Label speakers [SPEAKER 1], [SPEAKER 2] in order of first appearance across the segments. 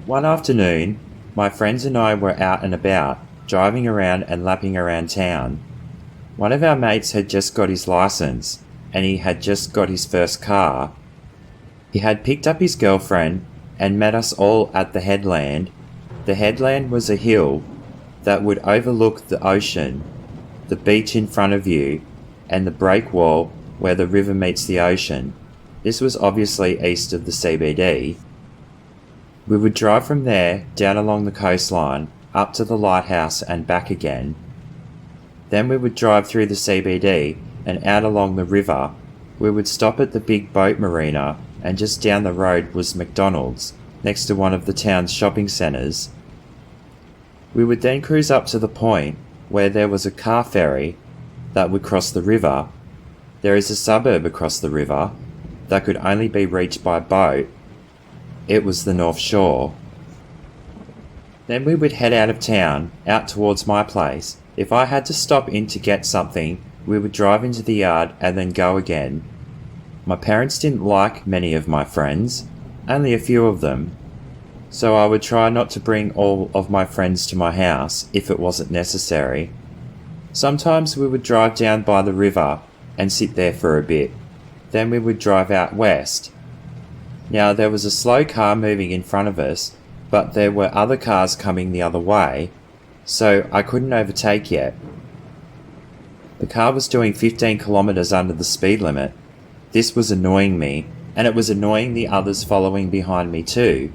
[SPEAKER 1] One afternoon, my friends and I were out and about, driving around and lapping around town. One of our mates had just got his license, and he had just got his first car. He had picked up his girlfriend and met us all at the headland. The headland was a hill that would overlook the ocean, the beach in front of you, and the breakwall where the river meets the ocean. This was obviously east of the CBD. We would drive from there down along the coastline, up to the lighthouse and back again. Then we would drive through the CBD and out along the river. We would stop at the big boat marina, and just down the road was McDonald's, next to one of the town's shopping centres. We would then cruise up to the point where there was a car ferry that would cross the river. There is a suburb across the river that could only be reached by boat. It was the North Shore. Then we would head out of town, out towards my place. If I had to stop in to get something, we would drive into the yard and then go again. My parents didn't like many of my friends, only a few of them, so I would try not to bring all of my friends to my house if it wasn't necessary. Sometimes we would drive down by the river and sit there for a bit. Then we would drive out west. Now there was a slow car moving in front of us, but there were other cars coming the other way, so I couldn't overtake yet. The car was doing 15 kilometers under the speed limit. This was annoying me, and it was annoying the others following behind me too.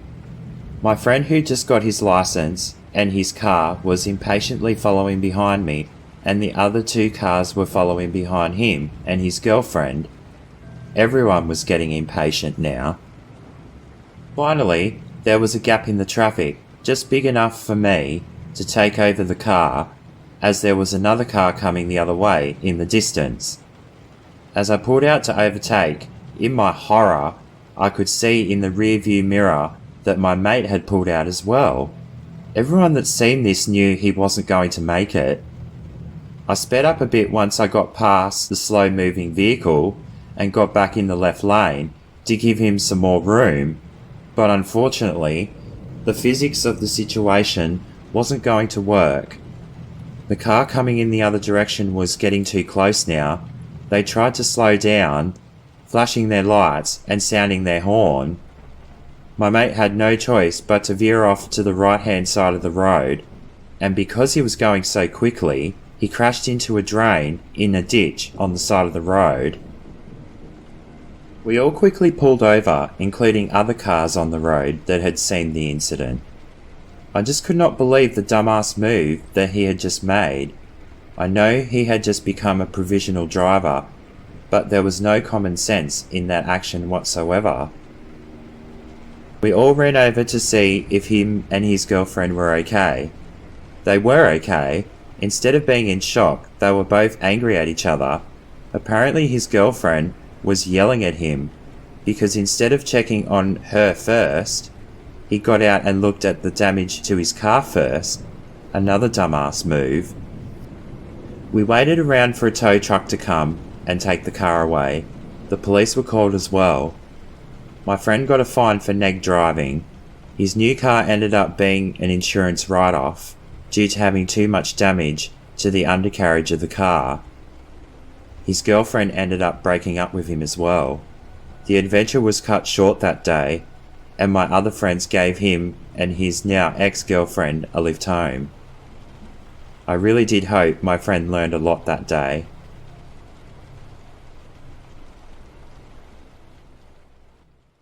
[SPEAKER 1] My friend who just got his license and his car was impatiently following behind me, and the other two cars were following behind him and his girlfriend. Everyone was getting impatient now. Finally, there was a gap in the traffic, just big enough for me to take over the car, as there was another car coming the other way in the distance. As I pulled out to overtake, in my horror, I could see in the rear-view mirror that my mate had pulled out as well. Everyone that seen this knew he wasn't going to make it. I sped up a bit once I got past the slow-moving vehicle and got back in the left lane to give him some more room, but unfortunately, the physics of the situation wasn't going to work. The car coming in the other direction was getting too close now. They tried to slow down, flashing their lights and sounding their horn. My mate had no choice but to veer off to the right-hand side of the road, and because he was going so quickly, he crashed into a drain in a ditch on the side of the road. We all quickly pulled over, including other cars on the road that had seen the incident. I just could not believe the dumbass move that he had just made. I know he had just become a provisional driver, but there was no common sense in that action whatsoever. We all ran over to see if him and his girlfriend were okay. They were okay. Instead of being in shock, they were both angry at each other. Apparently his girlfriend was yelling at him because instead of checking on her first, he got out and looked at the damage to his car first. Another dumbass move. We waited around for a tow truck to come and take the car away. The police were called as well. My friend got a fine for neg driving. His new car ended up being an insurance write-off due to having too much damage to the undercarriage of the car. His girlfriend ended up breaking up with him as well. The adventure was cut short that day, and my other friends gave him and his now ex-girlfriend a lift home. I really did hope my friend learned a lot that day.